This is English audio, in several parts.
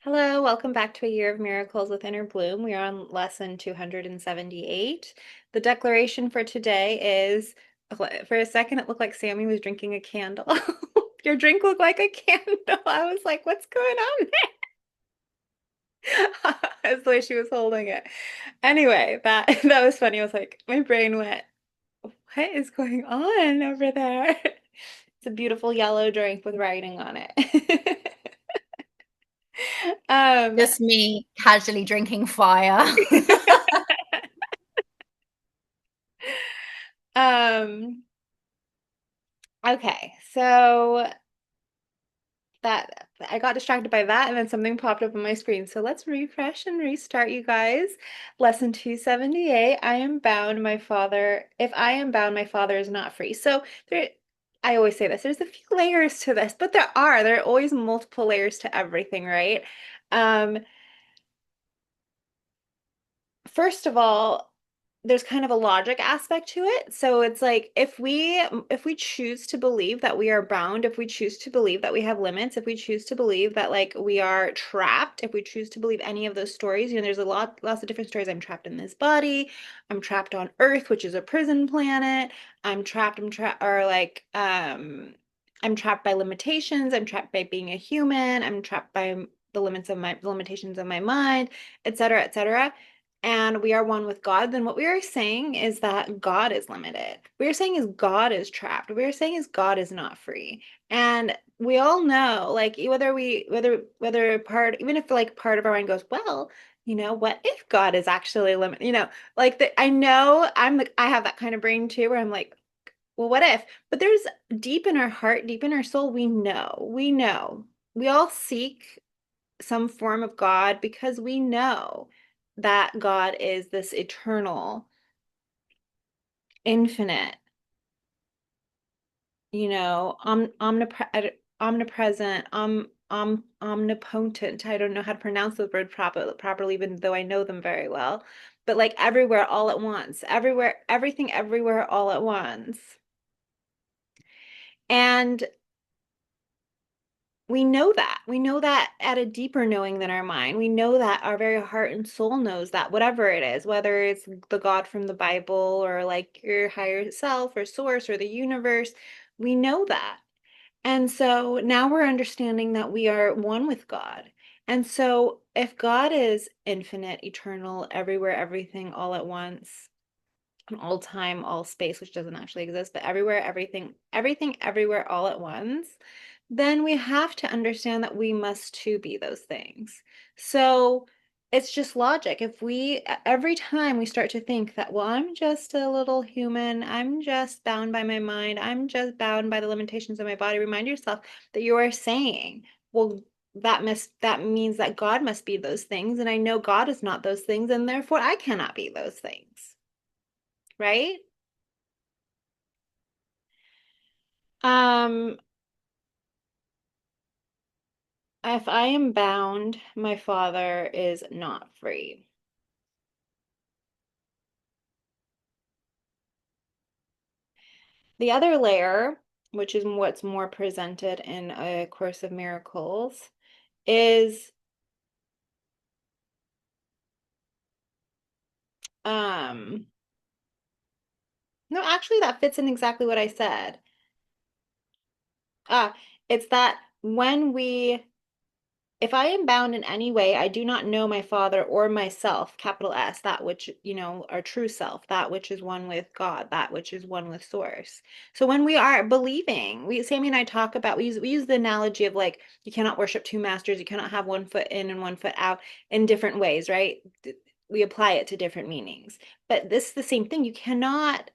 Hello, welcome back to a Year of Miracles with Inner Bloom. We are on lesson 278. The declaration for today is, for a second, it looked like Sammy was drinking a candle. Your drink looked like a candle. I was like, what's going on there? That's the way she was holding it. Anyway, that was funny. I was like, my brain went, what is going on over there? It's a beautiful yellow drink with writing on it. Um, Just me casually drinking fire. um, okay, so that I got distracted by that and then something popped up on my screen. So let's refresh and restart, you guys. Lesson 278, I am bound, my father. If I am bound, my father is not free. So there, I always say this, there's a few layers to this, but there are always multiple layers to everything, right? Um, First of all, there's kind of a logic aspect to it. So it's like if we choose to believe that we are bound, if we choose to believe that we have limits, if we choose to believe that like we are trapped, if we choose to believe any of those stories, there's lots of different stories. I'm trapped in this body, I'm trapped on Earth, which is a prison planet. I'm trapped or like I'm trapped by limitations, I'm trapped by being a human, I'm trapped by the limitations of my mind, etc., etc., and we are one with God, then what we are saying is that God is limited. We are saying is God is trapped. We are saying is God is not free. And we all know, like whether part, even if like part of our mind goes, well, what if God is actually limited? I know I have that kind of brain too, where I'm like, well, what if? But there's deep in our heart, deep in our soul, we know. We all seek some form of God because we know that God is this eternal, infinite, omnipresent, omnipotent. I don't know how to pronounce the word properly, even though I know them very well. But like everywhere, all at once, everywhere, everything, everywhere, all at once. And we know that. We know that at a deeper knowing than our mind. We know that our very heart and soul knows that, whatever it is, whether it's the God from the Bible or like your higher self or source or the universe, we know that. And so now we're understanding that we are one with God. And so if God is infinite, eternal, everywhere, everything, all at once, all time, all space, which doesn't actually exist, but everywhere, everything, everywhere, all at once, then we have to understand that we must too be those things. So it's just logic. Every time we start to think that, well, I'm just a little human, I'm just bound by my mind, I'm just bound by the limitations of my body, remind yourself that you are saying, well, that means that God must be those things, and I know God is not those things, and therefore I cannot be those things, right? Um, if I am bound, my father is not free. The other layer, which is what's more presented in A Course of Miracles, is um no, actually that fits in exactly what I said. Ah, it's that when we if I am bound in any way, I do not know my Father or myself, capital S, that which, our true self, that which is one with God, that which is one with Source. So when we are believing, Sammy and I talk about, we use the analogy of like, you cannot worship two masters, you cannot have one foot in and one foot out in different ways, right? We apply it to different meanings. But this is the same thing. You cannot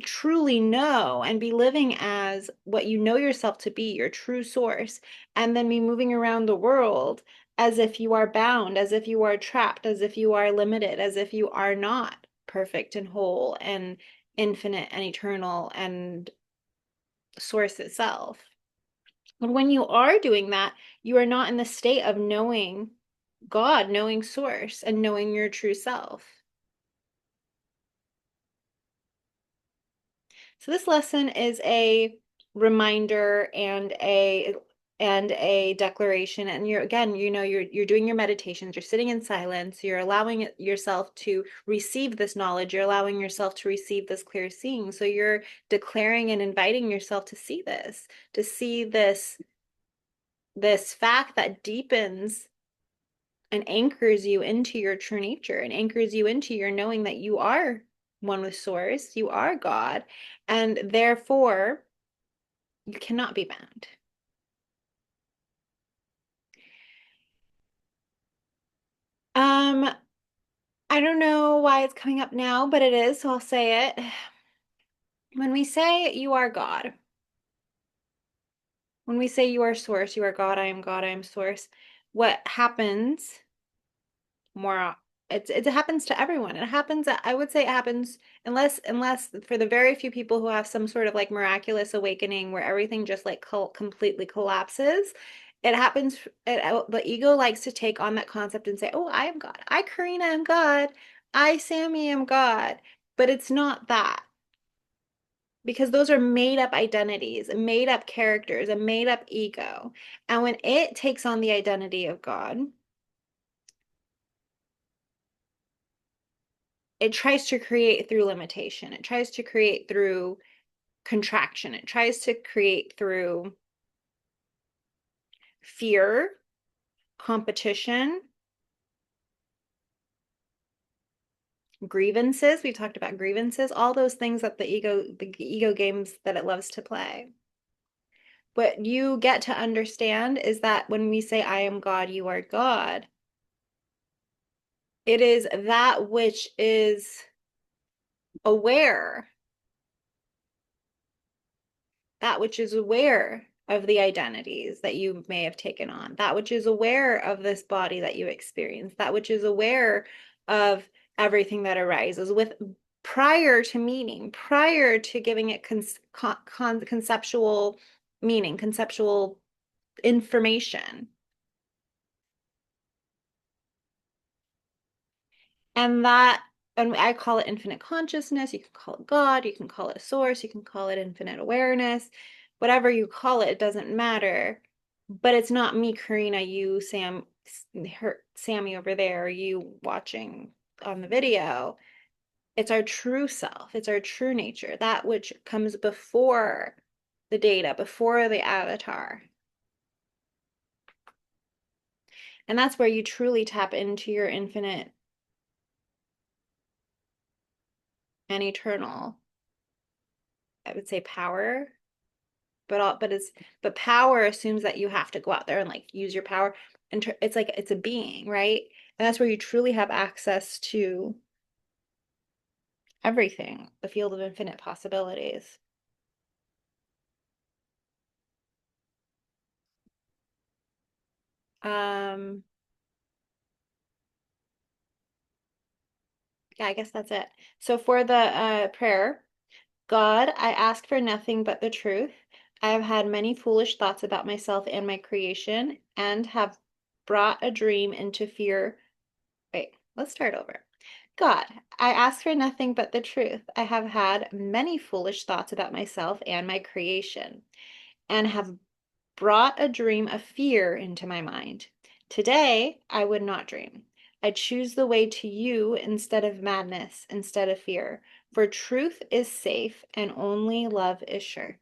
truly know and be living as what you know yourself to be, your true source, and then be moving around the world as if you are bound, as if you are trapped, as if you are limited, as if you are not perfect and whole and infinite and eternal and source itself. And when you are doing that, you are not in the state of knowing God, knowing source, and knowing your true self. So this lesson is a reminder and a and a declaration, and you're again, you're doing your meditations, you're sitting in silence, you're allowing yourself to receive this knowledge, you're allowing yourself to receive this clear seeing. So you're declaring and inviting yourself to see this, to see this fact that deepens and anchors you into your true nature and anchors you into your knowing that you are one with source, you are God, and therefore you cannot be bound. um I don't know why it's coming up now, but it is, so I'll say it. When we say you are God, when we say you are source, you are God, I am source, what happens more, it happens to everyone. It happens, I would say it happens, unless for the very few people who have some sort of like miraculous awakening where everything just like completely collapses. It happens, the ego likes to take on that concept and say, oh, I am God, I, Karina, am God, I, Sammy, am God. But it's not that, because those are made up identities, made up characters, a made up ego. And when it takes on the identity of God, it tries to create through limitation. It tries to create through contraction. It tries to create through fear, competition, grievances. We talked about grievances, all those things that the ego games that it loves to play. What you get to understand is that when we say, I am God, you are God, it is that which is aware, that which is aware of the identities that you may have taken on, that which is aware of this body that you experience, that which is aware of everything that arises with, prior to meaning, prior to giving it conceptual meaning, conceptual information. And that, and I call it infinite consciousness. You can call it God, you can call it source, you can call it infinite awareness, whatever you call it, it doesn't matter. But it's not me, Karina, you, Sammy over there, you watching on the video. It's our true self, it's our true nature, that which comes before the data, before the avatar. And that's where you truly tap into your infinite and eternal, I would say, power. But power assumes that you have to go out there and like use your power, and it's like it's a being, right? And that's where you truly have access to everything, the field of infinite possibilities. um yeah, I guess that's it. So for the prayer: God, I ask for nothing but the truth. I have had many foolish thoughts about myself and my creation, and have brought a dream into fear. Wait, let's start over. God, I ask for nothing but the truth. I have had many foolish thoughts about myself and my creation, and have brought a dream of fear into my mind. Today, I would not dream. I choose the way to you instead of madness, instead of fear. For truth is safe and only love is sure.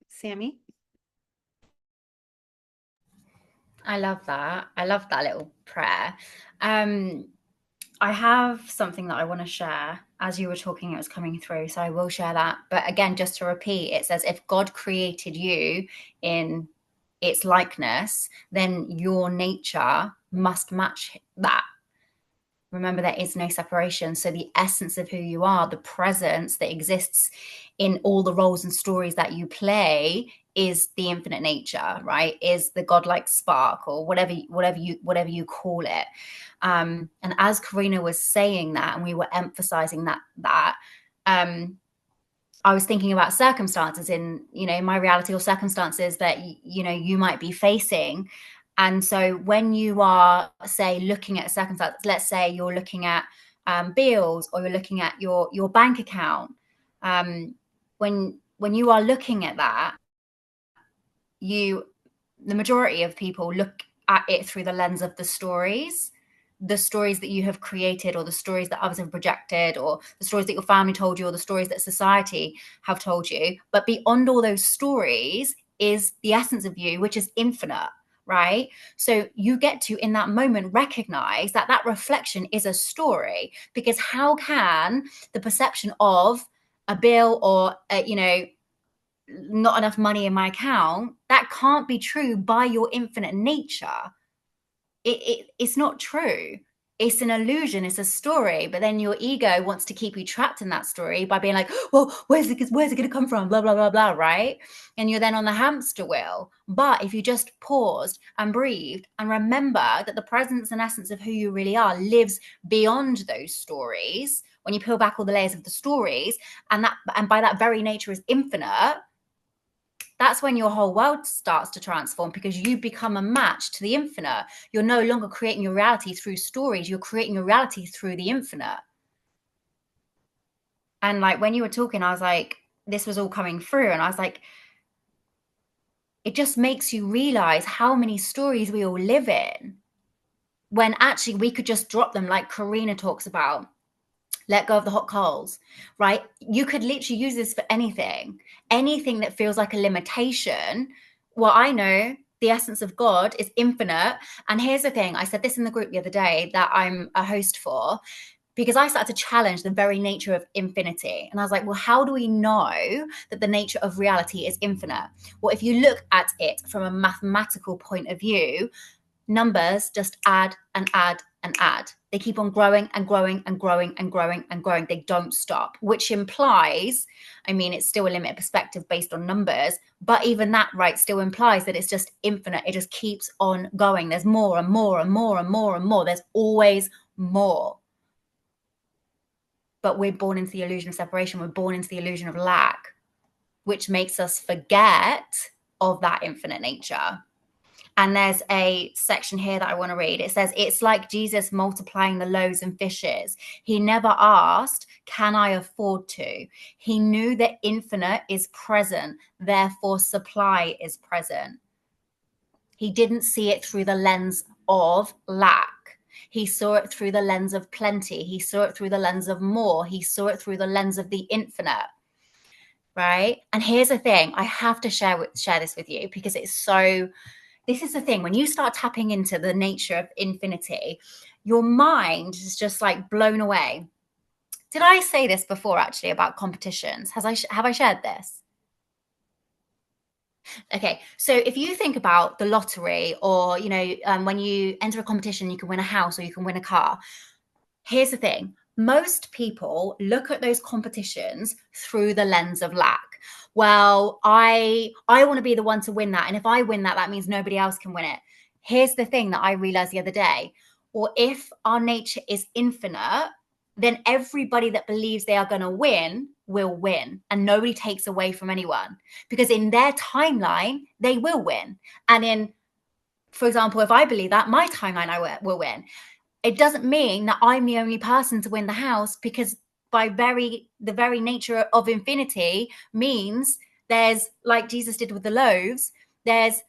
Sammy? I love that. I love that little prayer. Um, I have something that I want to share. As you were talking, it was coming through, so I will share that. But again, just to repeat, it says if God created you in its likeness, then your nature must match that. Remember, there is no separation. So the essence of who you are, the presence that exists in all the roles and stories that you play, is the infinite nature, right? Is the godlike spark, or whatever you call it. And as Karina was saying that, and we were emphasizing that I was thinking about circumstances in, my reality, or circumstances that, you might be facing. And so when you are, say, looking at a circumstance, let's say you're looking at bills, or you're looking at your bank account, when you are looking at that, you the majority of people look at it through the lens of the stories that you have created, or the stories that others have projected, or the stories that your family told you, or the stories that society have told you. But beyond all those stories is the essence of you, which is infinite, right? So you get to, in that moment, recognize that that reflection is a story. Because how can the perception of a bill or not enough money in my account, that can't be true by your infinite nature. It's not true. It's an illusion. It's a story. But then your ego wants to keep you trapped in that story by being like, well, where's it going to come from? Blah, blah, blah, blah, right? And you're then on the hamster wheel. But if you just paused and breathed and remember that the presence and essence of who you really are lives beyond those stories, when you peel back all the layers of the stories, and by that very nature is infinite, that's when your whole world starts to transform, because you become a match to the infinite. You're no longer creating your reality through stories, you're creating your reality through the infinite. And like when you were talking, I was like, this was all coming through, and I was like, it just makes you realize how many stories we all live in, when actually we could just drop them, like Karina talks about. Let go of the hot coals, right? You could literally use this for anything that feels like a limitation. Well, I know the essence of God is infinite. And here's the thing, I said this in the group the other day that I'm a host for, because I started to challenge the very nature of infinity. And I was like, well, how do we know that the nature of reality is infinite? Well, if you look at it from a mathematical point of view, numbers just add and add and add. They keep on growing and growing and growing and growing and growing. They don't stop, which implies, I mean, it's still a limited perspective based on numbers, but even that, right, still implies that it's just infinite. It just keeps on going. There's more and more and more and more and more. There's always more. But we're born into the illusion of separation. We're born into the illusion of lack, which makes us forget of that infinite nature. And there's a section here that I want to read. It says, it's like Jesus multiplying the loaves and fishes. He never asked, can I afford to? He knew that infinite is present, therefore supply is present. He didn't see it through the lens of lack. He saw it through the lens of plenty. He saw it through the lens of more. He saw it through the lens of the infinite. Right? And here's the thing, I have to share this with you, because it's so, this is the thing, when you start tapping into the nature of infinity, your mind is just like blown away. Did I say this before, actually, about competitions? Have I shared this? Okay, so if you think about the lottery, or when you enter a competition, you can win a house or you can win a car. Here's the thing, most people look at those competitions through the lens of lack. Well, I want to be the one to win that, and if I win that, that means nobody else can win it. Here's the thing that I realized the other day. Well, if our nature is infinite, then everybody that believes they are going to win will win, and nobody takes away from anyone, because in their timeline they will win. And in, for example, if I believe that, my timeline I will win. It doesn't mean that I'm the only person to win the house, because the very nature of infinity means there's, like Jesus did with the loaves, there's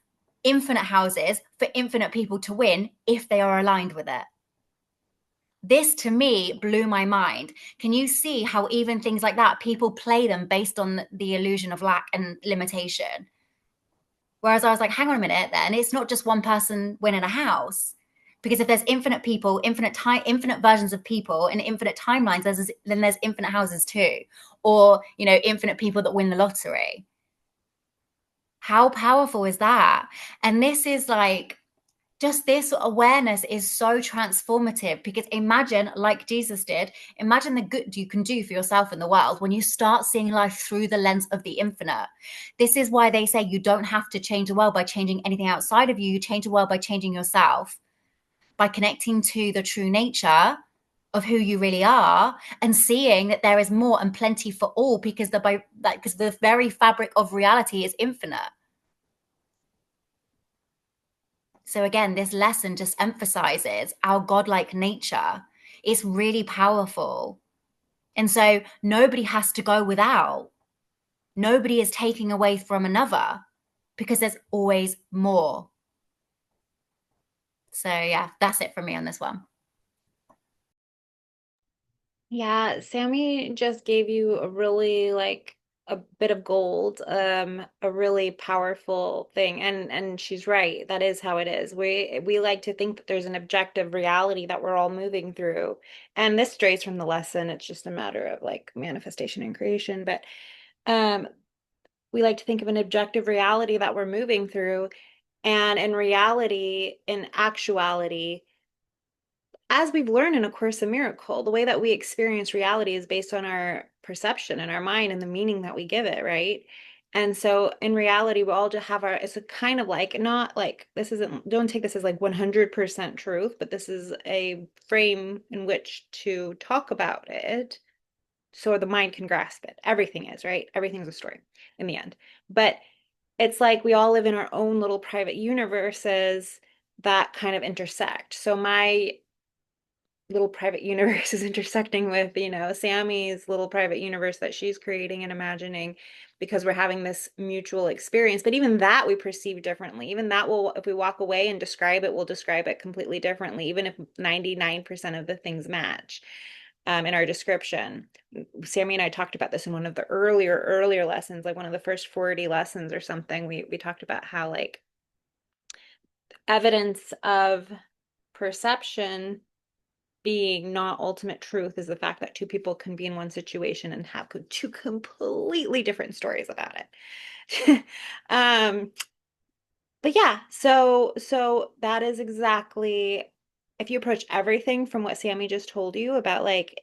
infinite houses for infinite people to win if they are aligned with it. This to me blew my mind. Can you see how even things like that, people play them based on the illusion of lack and limitation? Whereas I was like, hang on a minute, then it's not just one person winning a house. Because if there's infinite people, infinite versions of people, and infinite timelines, then there's infinite houses too, or infinite people that win the lottery. How powerful is that? And this is like, just this awareness is so transformative, because imagine, like Jesus did, imagine the good you can do for yourself in the world when you start seeing life through the lens of the infinite. This is why they say you don't have to change the world by changing anything outside of you. You change the world by changing yourself, by connecting to the true nature of who you really are, and seeing that there is more and plenty for all, because the very fabric of reality is infinite. So again, this lesson just emphasizes our godlike nature. It's really powerful. And so nobody has to go without. Nobody is taking away from another. because there's always more. So yeah, that's it for me on this one. Yeah, Sammy just gave you a really like a bit of gold, a really powerful thing. And she's right. That is how it is. We like to think that there's an objective reality that we're all moving through. And this strays from the lesson. It's just a matter of like manifestation and creation. But um we like to think of an objective reality that we're moving through. And in reality, in actuality, as we've learned in A Course in Miracle, the way that we experience reality is based on our perception and our mind and the meaning that we give it, right? And so in reality, we all just have our, it's a kind of like, not like, this isn't, don't take this as like 100% truth, but this is a frame in which to talk about it so the mind can grasp it. Everything is, right? Everything's a story in the end. But it's like we all live in our own little private universes that kind of intersect. So my little private universe is intersecting with, Sammy's little private universe that she's creating and imagining because we're having this mutual experience. But even that we perceive differently. Even that will, if we walk away and describe it, we'll describe it completely differently, even if 99% of the things match in our description. Sammy and I talked about this in one of the earlier lessons, like one of the first 40 lessons or something. We talked about how like evidence of perception being not ultimate truth is the fact that two people can be in one situation and have two completely different stories about it. um, but yeah, so that is exactly, if you approach everything from what Sammy just told you about like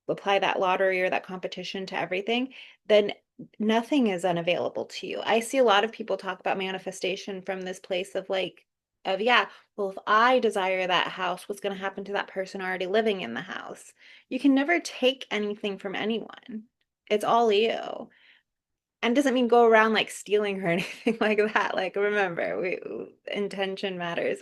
apply that lottery or that competition to everything, then nothing is unavailable to you. I see a lot of people talk about manifestation from this place of like yeah, well, if I desire that house, what's going to happen to that person already living in the house? You can never take anything from anyone. It's all you, and doesn't mean go around like stealing or anything like that. Like remember, we intention matters.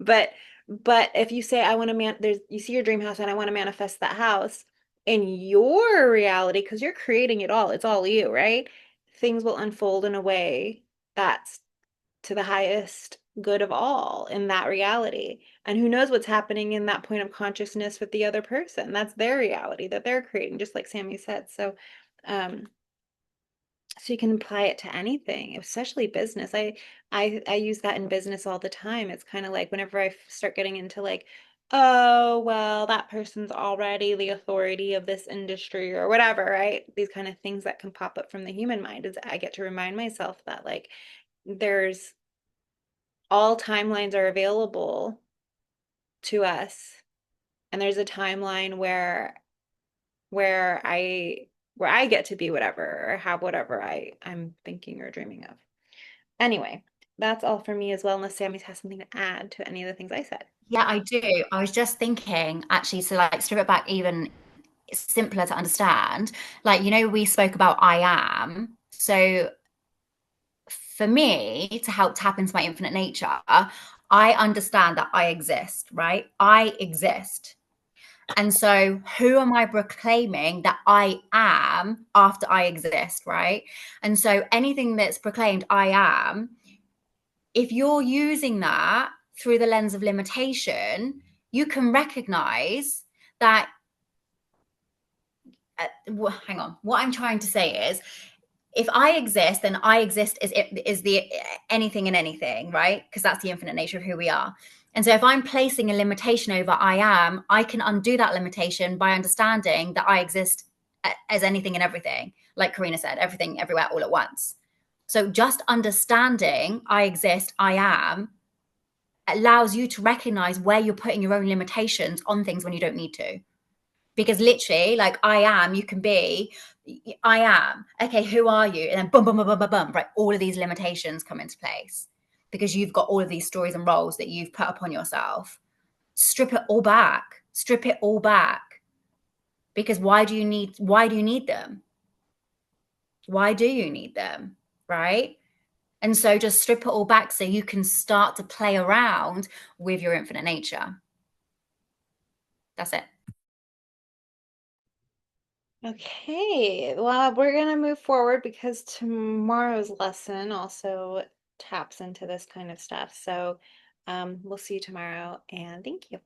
But but if you say I want to there's you see your dream house and I want to manifest that house in your reality because you're creating it all. It's all you, right? Things will unfold in a way that's to the highest good of all in that reality. And who knows what's happening in that point of consciousness with the other person? That's their reality that they're creating, just like Sammy said. Um, so you can apply it to anything, especially business. I use that in business all the time. It's kind of like whenever I start getting into like, oh, well, that person's already the authority of this industry or whatever, right? These kind of things that can pop up from the human mind is I get to remind myself that like there's all timelines are available to us. And there's a timeline where I get to be whatever or have whatever I'm thinking or dreaming of. Anyway, that's all for me as well, unless Sammy has something to add to any of the things I said. Yeah, I do. I was just thinking, actually, to like strip it back even simpler to understand. Like, we spoke about I am. So for me, to help tap into my infinite nature, I understand that I exist, right? I exist. And so, who am I proclaiming that I am after I exist, right? And so, anything that's proclaimed I am, if you're using that through the lens of limitation, you can recognize that. Hang on. What I'm trying to say is, if I exist, then I exist is the anything and anything, right? Because that's the infinite nature of who we are. And so if I'm placing a limitation over I am, I can undo that limitation by understanding that I exist as anything and everything. Like Karina said, everything, everywhere, all at once. So just understanding I exist, I am, allows you to recognize where you're putting your own limitations on things when you don't need to. Because literally, like I am, you can be, I am. Okay, who are you? And then boom, boom, boom, boom, boom, boom, right? All of these limitations come into place because you've got all of these stories and roles that you've put upon yourself. Strip it all back. Strip it all back. Because why do you need them? Why do you need them? Right? And so just strip it all back so you can start to play around with your infinite nature. That's it. Okay, well, we're gonna move forward because tomorrow's lesson also taps into this kind of stuff. So, we'll see you tomorrow, and thank you.